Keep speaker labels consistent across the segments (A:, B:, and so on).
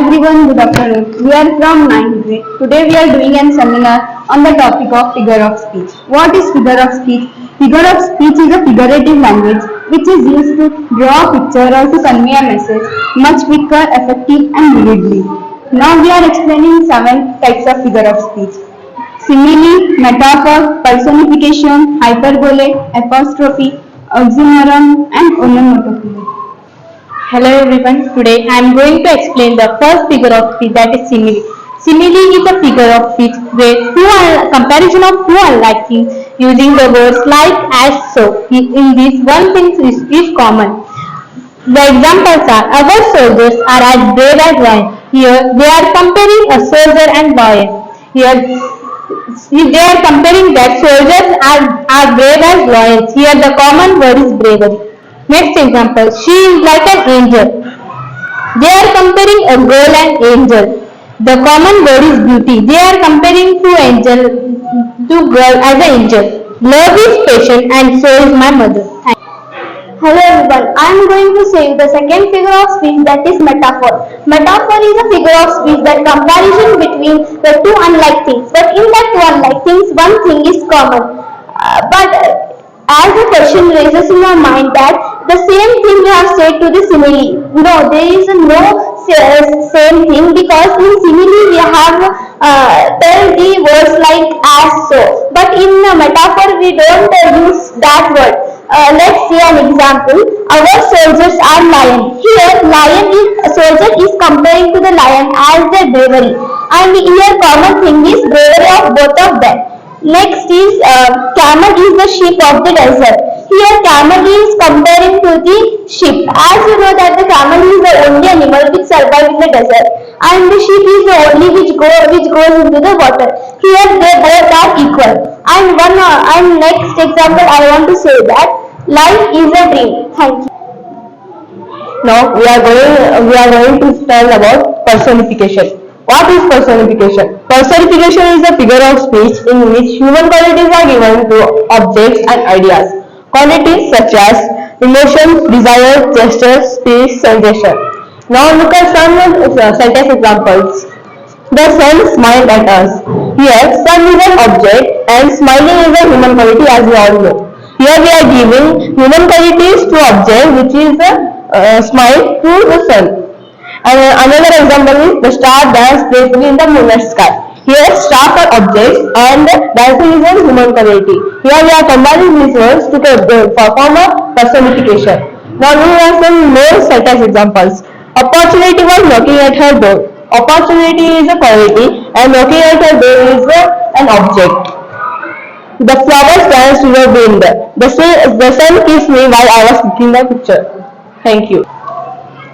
A: everyone, good afternoon. We are from 9th grade. Today we are doing a seminar on the topic of figure of speech. What is figure of speech? Figure of speech is a figurative language which is used to draw a picture or to convey a message much quicker, effective and vividly. Now we are explaining 7 types of figure of speech. Simile, metaphor, personification, hyperbole, apostrophe, oxymoron and onomatopoeia.
B: Hello everyone, today I am going to explain the first figure of speech, that is simile. Simile is a figure of speech where comparison of two unlike things using the words like, as, so. In this, one thing is common. The examples are, our soldiers are as brave as lions. Here they are comparing a soldier and lion. Here they are comparing that soldiers are brave as lions. Here the common word is bravery. Next example, she is like an angel. They are comparing a girl and angel. The common word is beauty. They are comparing to girl as an angel. Love is patient and so is my mother.
C: Hello everyone, I am going to say the second figure of speech, that is metaphor. Metaphor is a figure of speech that comparison between the two unlike things. But in that two unlike things, one thing is common. But as the question raises in your mind that the same thing you have said to the simile. No, there is no same thing, because in simile we have tell the words like as, so. But in metaphor we don't use that word. Let's see an example. Our soldiers are lion. Here soldier is comparing to the lion as their bravery, and here common thing is bravery of both of them. Next is camel is the sheep of the desert. Here camel is comparing to the sheep. As you know that the camel is the only animal which survives in the desert, and the sheep is the only which goes into the water. Here they both are equal. And next example I want to say that life is a dream. Thank you.
B: Now we are going to tell about personification. What is personification? Personification is a figure of speech in which human qualities are given to objects and ideas. Qualities such as emotion, desire, gesture, speech, sensation. Now look at some sentence examples. The sun smiled at us. Here, sun is an object and smiling is a human quality, as we all know. Here we are giving human qualities to object, which is a smile to the sun. And another example is the star danced playfully in the moonlit sky. Here stars are objects and dancing is a human quality. Here we are combining these words to perform a personification. Now we have some more sentence examples. Opportunity was knocking at her door. Opportunity is a quality and knocking at her door is an object. The flowers dance to the wind. The sun kissed me while I was taking the picture. Thank you.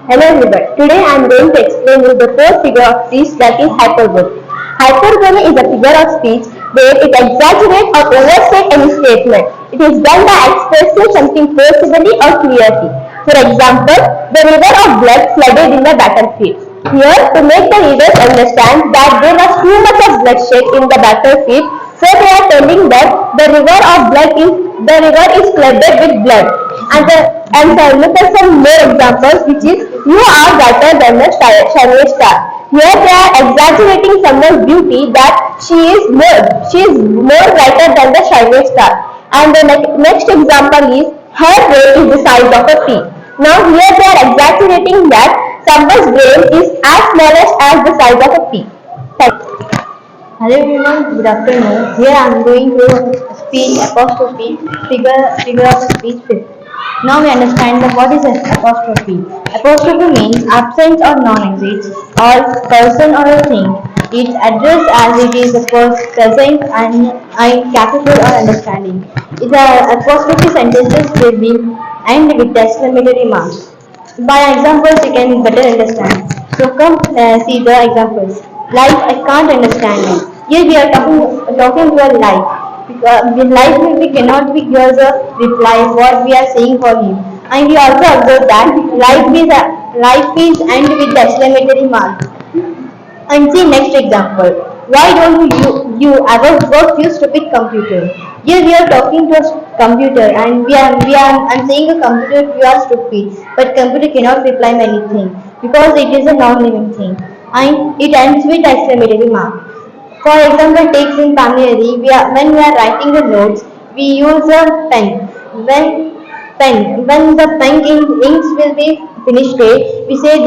C: Hello everybody. Today I am going to explain you the fourth figure of speech, that is hyperbole. Hyperbole is a figure of speech where it exaggerates or overstates any statement. It is done by expressing something forcibly or clearly. For example, the river of blood flooded in the battlefield. Here, to make the readers understand that there was too much of bloodshed in the battlefield, so they are telling that the river is flooded with blood. And so look at some more examples, which is, you are brighter than the shining star. Here they are exaggerating someone's beauty, that she is more brighter than the shining star. And the next example is, her brain is the size of a pea. Now here they are exaggerating that someone's brain is as small as the size of a pea. Thank you.
D: Hello everyone, good afternoon. Here I am going to speak apostrophe, figure of speech 5th. Now we understand what is an apostrophe. Apostrophe means absence or non-exist, or person or a thing. It's addressed as it is the present and capable of understanding. It's apostrophe sentences will be end with exclamatory marks. By examples you can better understand. So come see the examples. Life, I can't understand you. Here we are talking to a life. Because the life cannot be gives a reply what we are saying for him. And we also observe that life is end with the exclamatory mark. And see next example. Why don't you ever work, you stupid computer? Here we are talking to a computer, and I'm saying a computer, you are stupid, but computer cannot reply anything because it is a non-living thing. and it ends with exclamatory mark. For example, take in Tamil, when we are writing the notes, we use a pen. When the pen inks will be finished it, we say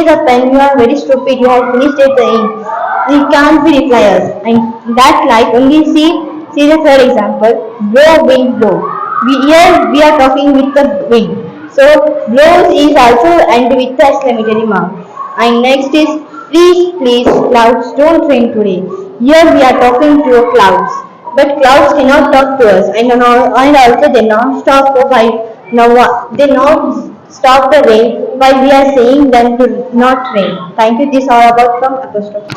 D: the pen, you are very stupid, you have finished it the ink. It can't be reply us. And that like only see the third example, blow, wind, blow. We are talking with the wind. So blows is also end with the exclamatory mark. And next is please, clouds don't rain today. Here we are talking to clouds. But clouds cannot talk to us and also they not stop they not stop the rain while we are saying them to not rain. Thank you. This all about from apostrophe.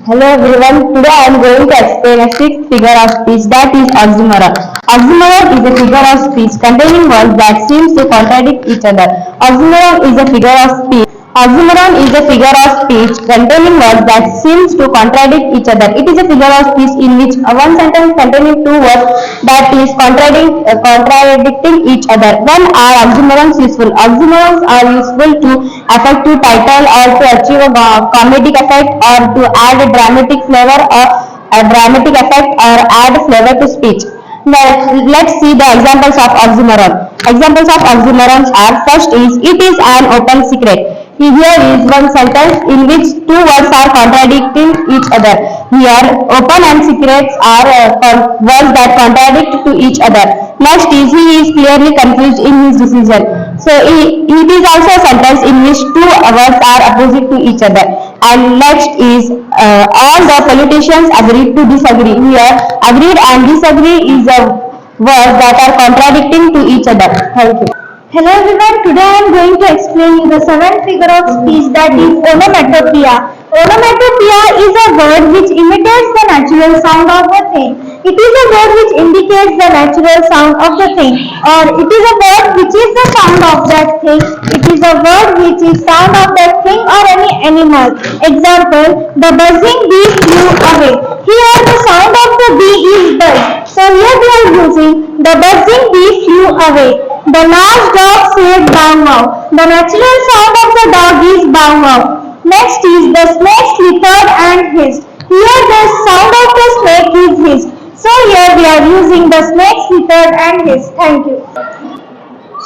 B: Hello everyone, today I am going to explain a sixth figure of speech, that is oxymoron. Oxymoron is a figure of speech containing words that seems to contradict each other. Oxymoron is a figure of speech. Oxymoron is a figure of speech containing words that seems to contradict each other. It is a figure of speech in which one sentence containing two words that is contradicting each other. When are oxymorons useful? Oxymorons are useful to effective title or to achieve a comedic effect or to add a dramatic flavor or a dramatic effect or add flavor to speech. Now, let's see the examples of oxymoron. Examples of oxymorons are, first is, it is an open secret. Here is one sentence in which two words are contradicting each other. Here, open and secrets are words that contradict to each other. Next is, he is clearly confused in his decision. So, it is also a sentence in which two words are opposite to each other. And next is, all the politicians agreed to disagree. Here, agreed and disagree is a word that are contradicting to each other. Thank you.
C: Hello everyone, today I am going to explain you the seventh figure of speech, that is onomatopoeia. Onomatopoeia is a word which imitates the natural sound of the thing. It is a word which indicates the natural sound of the thing, or it is a word which is the sound of that thing. It is a word which is sound of that thing or any animal. Example, the buzzing bee flew away. Here the sound of the bee is buzz. So here we are using the buzzing bee flew away. The large dog said bow wow. The natural sound of the dog is bow wow. Next is the snake slithered and hissed. Here the sound of the snake is hissed. So here we are using the snake slithered and hissed. Thank you.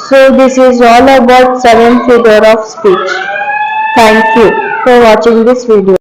B: So this is all about seventh figure of speech. Thank you for watching this video.